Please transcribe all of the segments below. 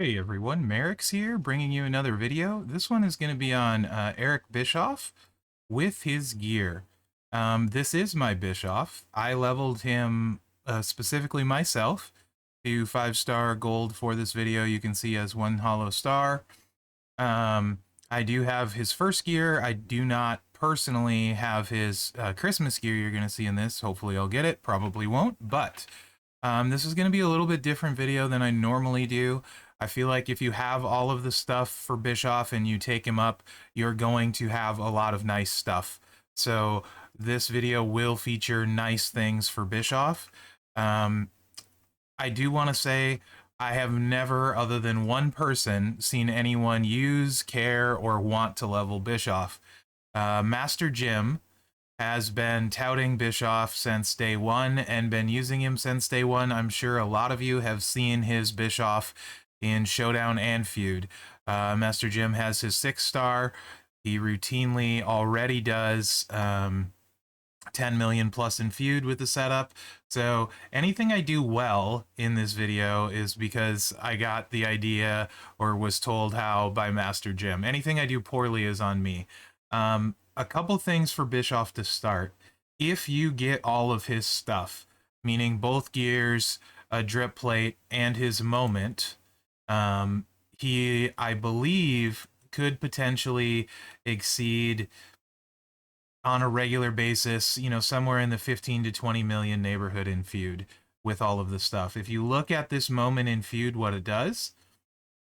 Hey everyone, Mherex here, bringing you another video. This one is going to be on Eric Bischoff with his gear. This is my Bischoff. I leveled him specifically myself to 5-star gold for this video. You can see as one hollow star. I do have his first gear. I do not personally have his Christmas gear you're going to see in this. Hopefully I'll get it. Probably won't, but this is going to be a little bit different video than I normally do. I feel like if you have all of the stuff for Bischoff and you take him up, you're going to have a lot of nice stuff. So this video will feature nice things for Bischoff. I do want to say I have never, other than one person, seen anyone use, care, or want to level Bischoff. Master Jim has been touting Bischoff since day one and been using him since day one. I'm sure a lot of you have seen his Bischoff in Showdown and Feud. Master Jim has his 6-star. He routinely already does 10 million plus in Feud with the setup. So anything I do well in this video is because I got the idea or was told how by Master Jim. Anything I do poorly is on me. A couple things for Bischoff to start. If you get all of his stuff, meaning both gears, a drip plate, and his moment, he, I believe, could potentially exceed on a regular basis, you know, somewhere in the 15 to 20 million neighborhood in Feud with all of the stuff. If you look at this moment in Feud, what it does,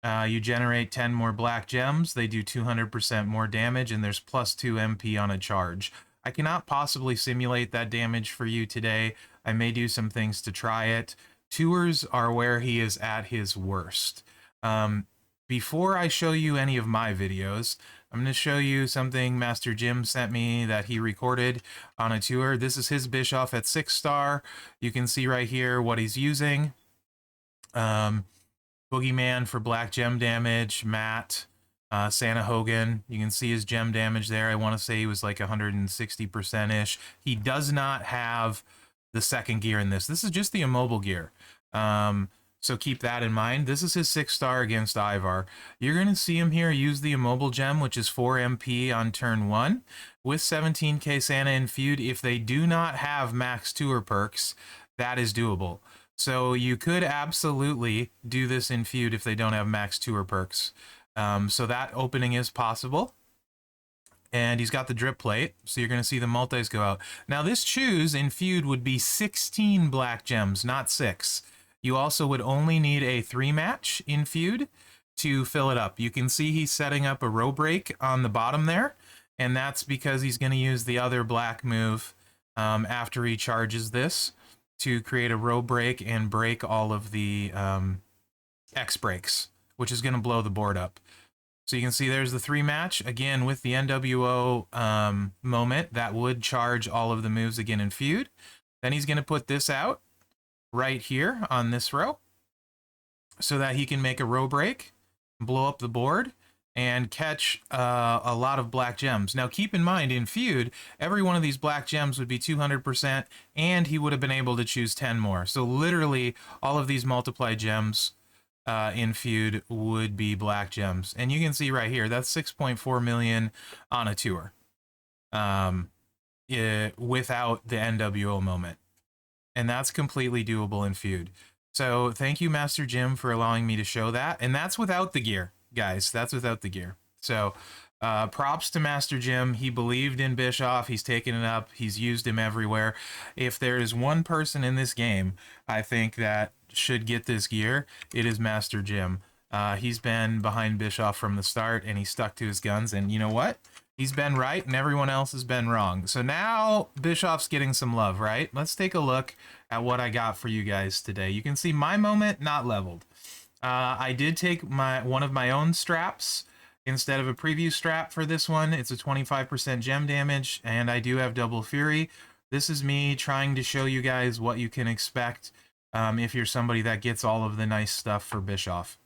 you generate 10 more black gems, they do 200% more damage, and there's +2 MP on a charge. I cannot possibly simulate that damage for you today. I may do some things to try it. Tours are where he is at his worst. Before I show you any of my videos, I'm going to show you something Master Jim sent me that he recorded on a tour. This is his Bischoff at 6-star. You can see right here what he's using. Boogeyman for black gem damage, Matt, Santa Hogan. You can see his gem damage there. I want to say he was like 160%-ish. He does not have the second gear in this. This is just the immobile gear. So keep that in mind. This is his 6-star against Ivar. You're going to see him here use the immobile gem, which is 4 MP on turn 1, with 17k Santa in Feud. If they do not have max tour perks, that is doable. So you could absolutely do this in Feud if they don't have max tour perks. So that opening is possible. And he's got the drip plate, so you're going to see the multis go out. Now this choose in Feud would be 16 black gems, not 6. You also would only need a 3-match in Feud to fill it up. You can see he's setting up a row break on the bottom there, and that's because he's going to use the other black move after he charges this to create a row break and break all of the X breaks, which is going to blow the board up. So you can see there's the 3-match, again with the NWO moment, that would charge all of the moves again in Feud. Then he's going to put this out right here on this row so that he can make a row break, blow up the board, and catch a lot of black gems. Now keep in mind, in Feud, every one of these black gems would be 200%, and he would have been able to choose 10 more. So literally, all of these multiplied gems in Feud would be black gems. And you can see right here, that's 6.4 million on a tour without the NWO moment. And that's completely doable in Feud. So thank you, Master Jim, for allowing me to show that. And that's without the gear, guys. That's without the gear. So props to Master Jim. He believed in Bischoff. He's taken it up. He's used him everywhere. If there is one person in this game, I think that should get this gear, it is Master Jim. He's been behind Bischoff from the start, and he stuck to his guns. And you know what? He's been right, and everyone else has been wrong. So now Bischoff's getting some love, right? Let's take a look at what I got for you guys today. You can see my moment not leveled. I did take one of my own straps instead of a preview strap for this one. It's a 25% gem damage, and I do have double fury. This is me trying to show you guys what you can expect if you're somebody that gets all of the nice stuff for Bischoff.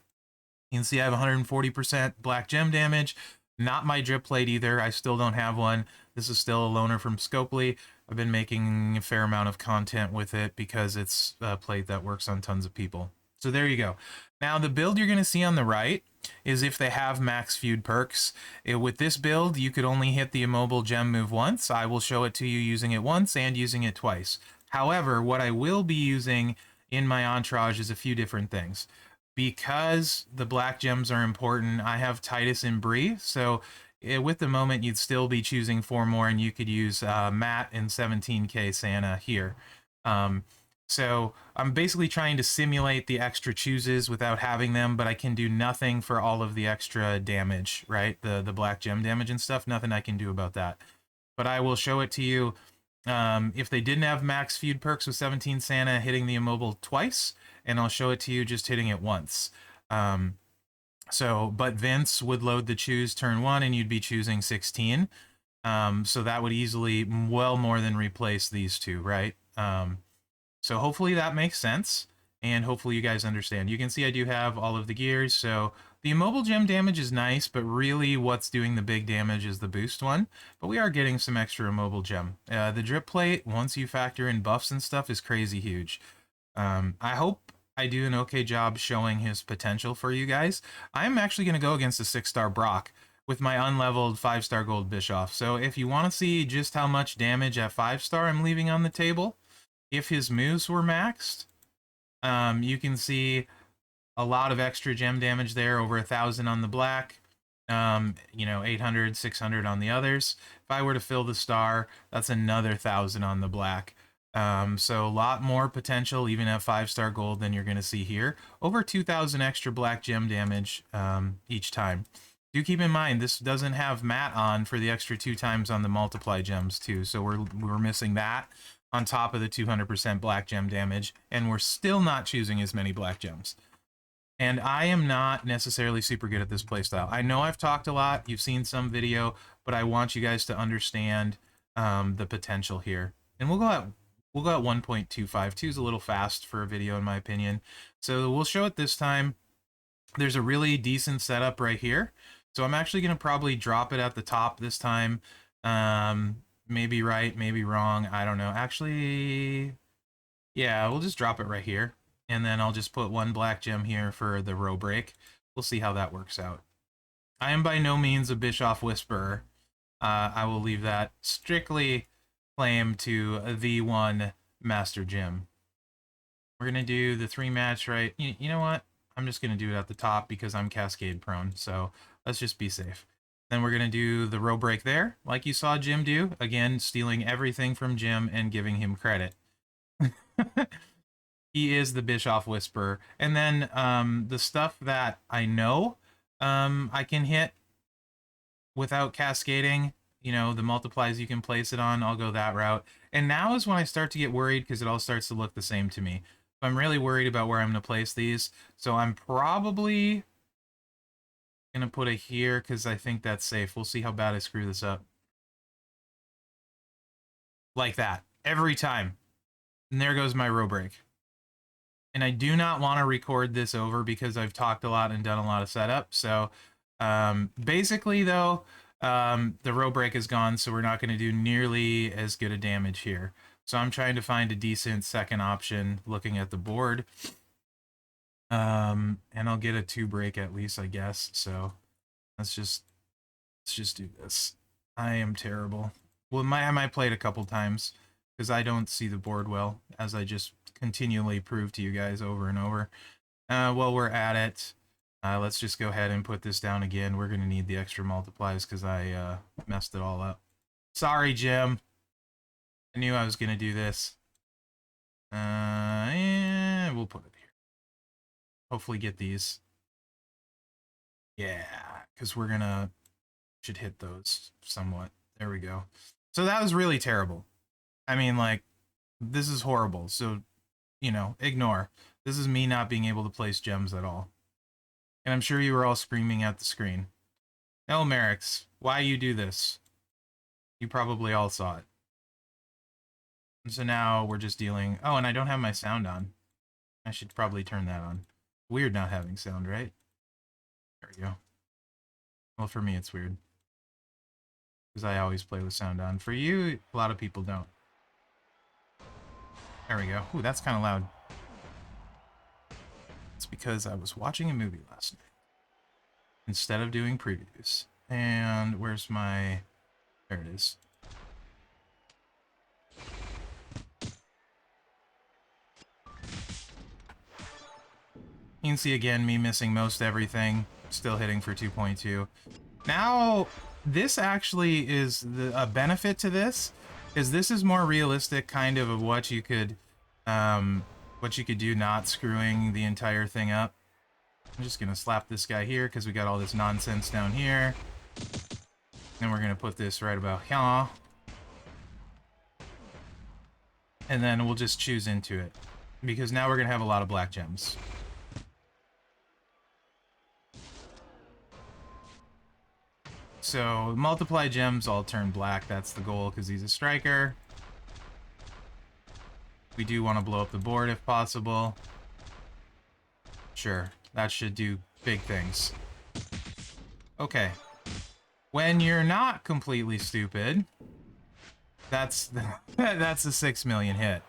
You can see I have 140% black gem damage. Not my drip plate either. I still don't have one. This is still a loaner from Scopely. I've been making a fair amount of content with it because it's a plate that works on tons of people. So there you go. Now, the build you're going to see on the right is if they have max feud perks. With this build, you could only hit the immobile gem move once. I will show it to you using it once and using it twice. However, what I will be using in my entourage is a few different things. Because the black gems are important, I have Titus and Bree, so with the moment, you'd still be choosing 4 more, and you could use Matt and 17k Santa here. So I'm basically trying to simulate the extra chooses without having them, but I can do nothing for all of the extra damage, right? The black gem damage and stuff, nothing I can do about that. But I will show it to you. If they didn't have max feud perks with 17 Santa hitting the immobile twice, and I'll show it to you just hitting it once. But Vince would load the choose turn 1, and you'd be choosing 16. So that would easily well more than replace these two, right? So hopefully that makes sense, and hopefully you guys understand. You can see I do have all of the gears, so the immobile gem damage is nice, but really what's doing the big damage is the boost one, but we are getting some extra immobile gem. The drip plate, once you factor in buffs and stuff, is crazy huge. I hope I do an okay job showing his potential for you guys. I'm actually going to go against a 6-star Brock with my unleveled 5-star gold Bischoff. So if you want to see just how much damage at 5-star I'm leaving on the table, if his moves were maxed, you can see a lot of extra gem damage there, over 1,000 on the black, 800, 600 on the others. If I were to fill the star, that's another 1,000 on the black. So a lot more potential, even at 5-star gold, than you're going to see here. Over 2,000 extra black gem damage each time. Do keep in mind, this doesn't have Matt on for the extra 2 times on the multiply gems, too. So we're missing that on top of the 200% black gem damage, and we're still not choosing as many black gems. And I am not necessarily super good at this playstyle. I know I've talked a lot, you've seen some video, but I want you guys to understand the potential here. And we'll go at 1.25. 2 is a little fast for a video, in my opinion. So we'll show it this time. There's a really decent setup right here. So I'm actually going to probably drop it at the top this time. Maybe right, maybe wrong. I don't know. Actually, yeah, we'll just drop it right here. And then I'll just put 1 black gem here for the row break. We'll see how that works out. I am by no means a Bischoff Whisperer. I will leave that strictly claim to the one Master Gym. We're going to do the 3 match, right? You know what? I'm just going to do it at the top because I'm Cascade prone. So let's just be safe. Then we're going to do the row break there, like you saw Jim do. Again, stealing everything from Jim and giving him credit. He is the Bischoff Whisperer. And then the stuff that I know I can hit without cascading, the multiplies you can place it on, I'll go that route. And now is when I start to get worried because it all starts to look the same to me. I'm really worried about where I'm going to place these. So I'm probably going to put it here because I think that's safe. We'll see how bad I screw this up. Like that. Every time. And there goes my row break. And I do not want to record this over because I've talked a lot and done a lot of setup. So basically, though, the row break is gone, so we're not going to do nearly as good a damage here. So I'm trying to find a decent second option looking at the board. And I'll get a 2 break at least, I guess. So let's just do this. I am terrible. Well, I might play it a couple times because I don't see the board well, as I just continually prove to you guys over and over. While we're at it, let's just go ahead and put this down again. We're going to need the extra multiplies because I messed it all up. Sorry, Jim. I knew I was going to do this. And we'll put it here. Hopefully get these. Yeah, because we're going to... should hit those somewhat. There we go. So that was really terrible. I mean, like, this is horrible. So, ignore. This is me not being able to place gems at all. And I'm sure you were all screaming at the screen. No, Mherex, why you do this? You probably all saw it. And so now we're just dealing... Oh, and I don't have my sound on. I should probably turn that on. Weird not having sound, right? There we go. Well, for me, it's weird. Because I always play with sound on. For you, a lot of people don't. There we go. Ooh, that's kind of loud. It's because I was watching a movie last night instead of doing previews. And where's my... There it is. You can see again me missing most everything, still hitting for 2.2. Now, this actually is a benefit to this, is this is more realistic kind of what you could do, not screwing the entire thing up. I'm just gonna slap this guy here because we got all this nonsense down here. Then we're gonna put this right about here. And then we'll just choose into it, because now we're gonna have a lot of black gems. So, multiply gems all turn black. That's the goal, because he's a striker. We do want to blow up the board if possible. Sure, that should do big things. Okay. When you're not completely stupid, that's a 6 million hit.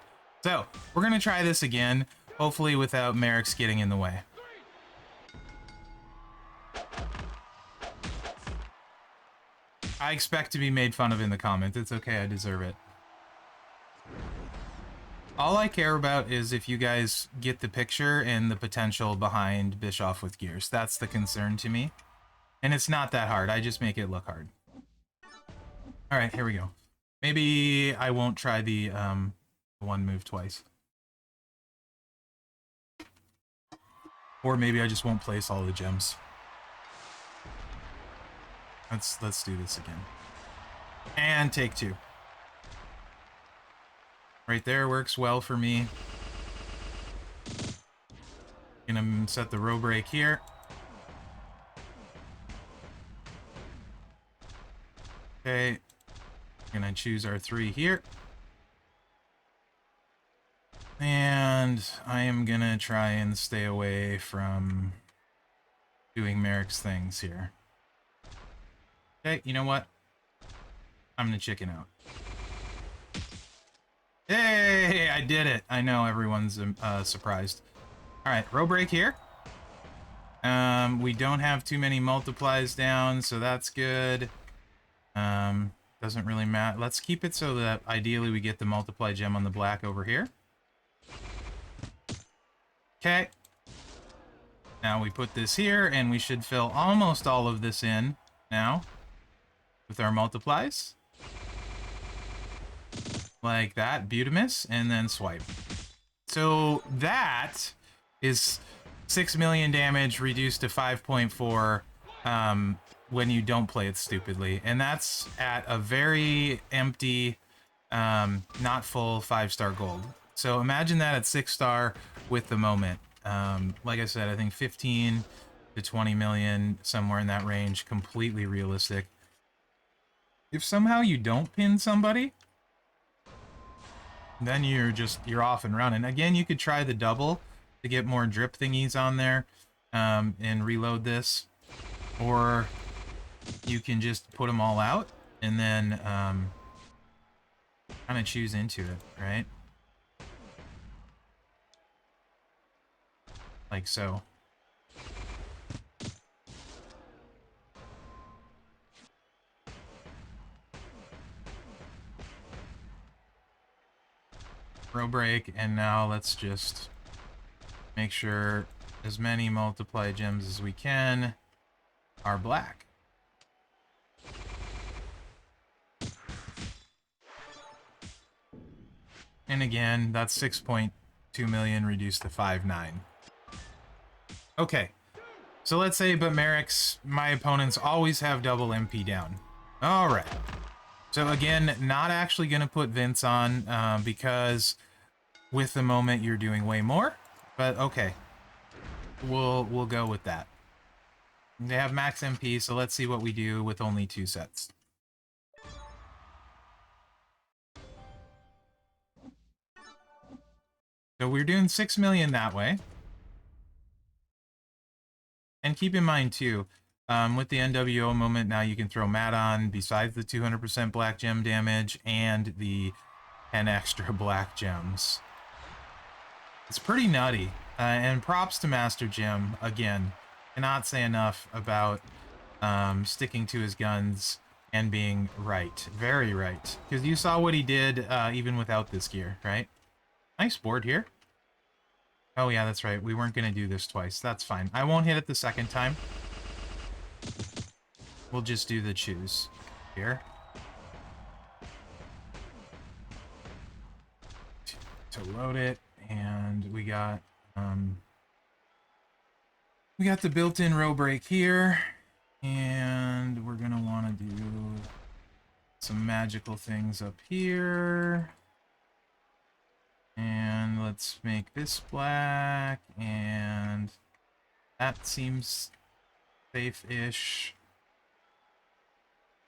So, we're going to try this again, hopefully without Mherex getting in the way. I expect to be made fun of in the comments. It's okay, I deserve it. All I care about is if you guys get the picture and the potential behind Bischoff with gears. That's the concern to me. And it's not that hard, I just make it look hard. Alright, here we go. Maybe I won't try the one move twice. Or maybe I just won't place all the gems. Let's do this again. And take two. Right there works well for me. Gonna set the row break here. Okay. Gonna choose our 3 here. And I am gonna try and stay away from doing Mherex things here. Okay, you know what? I'm gonna chicken out. Hey, I did it! I know everyone's surprised. Alright, row break here. We don't have too many multiplies down, so that's good. Doesn't really matter. Let's keep it so that ideally we get the multiply gem on the black over here. Okay. Now we put this here, and we should fill almost all of this in now with our multiplies. Like that, Butamus, and then swipe. So that is 6 million damage reduced to 5.4 when you don't play it stupidly. And that's at a very empty, not full 5-star gold. So imagine that at 6-star with the moment. Like I said, I think 15 to 20 million, somewhere in that range, completely realistic. If somehow you don't pin somebody, then you're off and running. Again, you could try the double to get more drip thingies on there and reload this. Or you can just put them all out and then kind of choose into it, right? Like so. Row break, and now let's just make sure as many multiply gems as we can are black. And again, that's 6.2 million reduced to 5.9. Okay, so let's say, but Mherex, my opponents always have double MP down. Alright. So again, not actually going to put Vince on because with the moment you're doing way more. But okay, we'll go with that. They have max MP, so let's see what we do with only 2 sets. So we're doing 6 million that way. And keep in mind too, with the NWO moment, now you can throw Matt on besides the 200% black gem damage and the 10 extra black gems. It's pretty nutty. And props to Master Jim, again. Cannot say enough about sticking to his guns and being right. Very right. Because you saw what he did even without this gear, right? Nice board here. Oh yeah, that's right. We weren't going to do this twice. That's fine. I won't hit it the second time. We'll just do the choose here. To load it, and we got the built-in row break here, and we're gonna want to do some magical things up here. And let's make this black, and that seems safe-ish.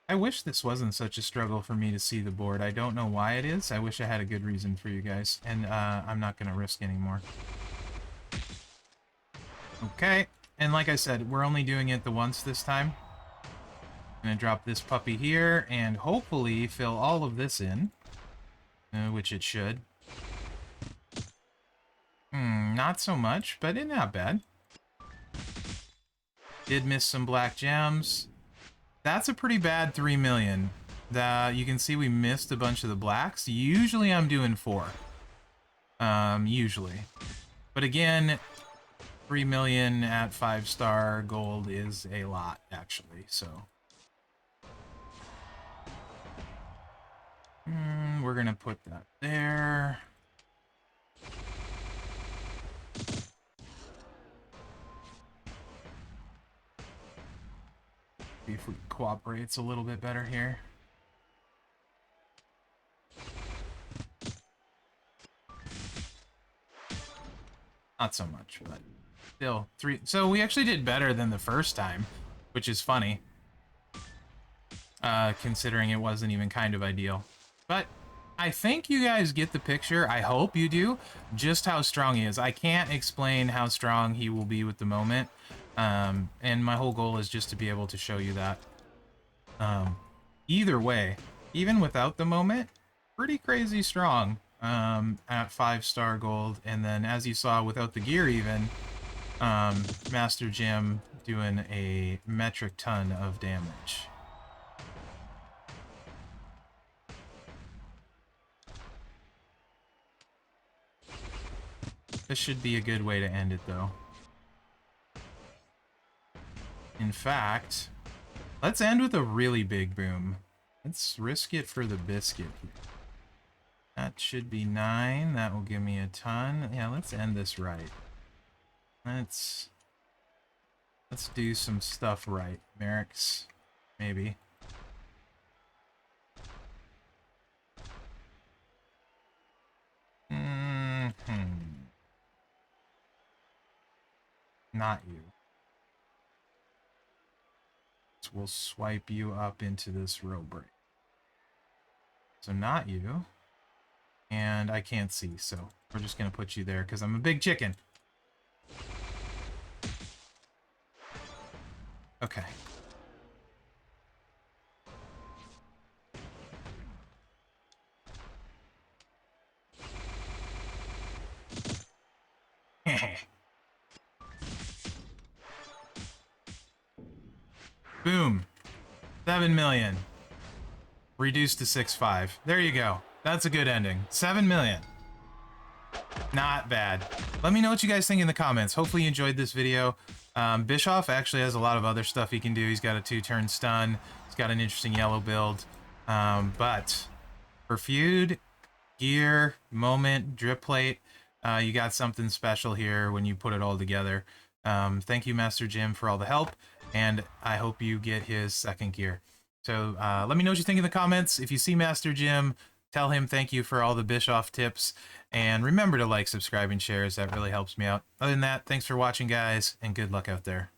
I wish this wasn't such a struggle for me to see the board. I don't know why it is. I wish I had a good reason for you guys. And I'm not going to risk anymore. Okay. And like I said, we're only doing it the once this time. I'm going to drop this puppy here and hopefully fill all of this in. Which it should. Not so much, but it's not bad. Did miss some black gems. That's a pretty bad 3 million. You can see we missed a bunch of the blacks. Usually I'm doing 4. Usually. But again, 3 million at 5-star gold is a lot, actually, so. We're gonna put that there. See if we cooperates a little bit better here. Not so much, but still 3. So we actually did better than the first time, which is funny, considering it wasn't even kind of ideal. But I think you guys get the picture. I hope you do. Just how strong he is. I can't explain how strong he will be with the moment. And my whole goal is just to be able to show you that. Either way, even without the moment, pretty crazy strong at 5-star gold. And then as you saw without the gear even, Master Jim doing a metric ton of damage. This should be a good way to end it though. In fact, let's end with a really big boom. Let's risk it for the biscuit here. That should be 9. That will give me a ton. Yeah, let's end this right. Let's do some stuff right. Mherex, maybe. Not you. So we'll swipe you up into this row break. So not you. And I can't see, so we're just going to put you there because I'm a big chicken. Okay. Boom. 7 million. Reduced to 6.5. There you go. That's a good ending. 7 million. Not bad. Let me know what you guys think in the comments. Hopefully you enjoyed this video. Bischoff actually has a lot of other stuff he can do. He's got a 2-turn stun. He's got an interesting yellow build. But for feud, gear, moment, drip plate, you got something special here when you put it all together. Thank you, Master Jim, for all the help, and I hope you get his second gear. So let me know what you think in the comments. If you see Master Jim, tell him thank you for all the Bischoff tips, and remember to like, subscribe, and share, as that really helps me out. Other than that, thanks for watching, guys, and good luck out there.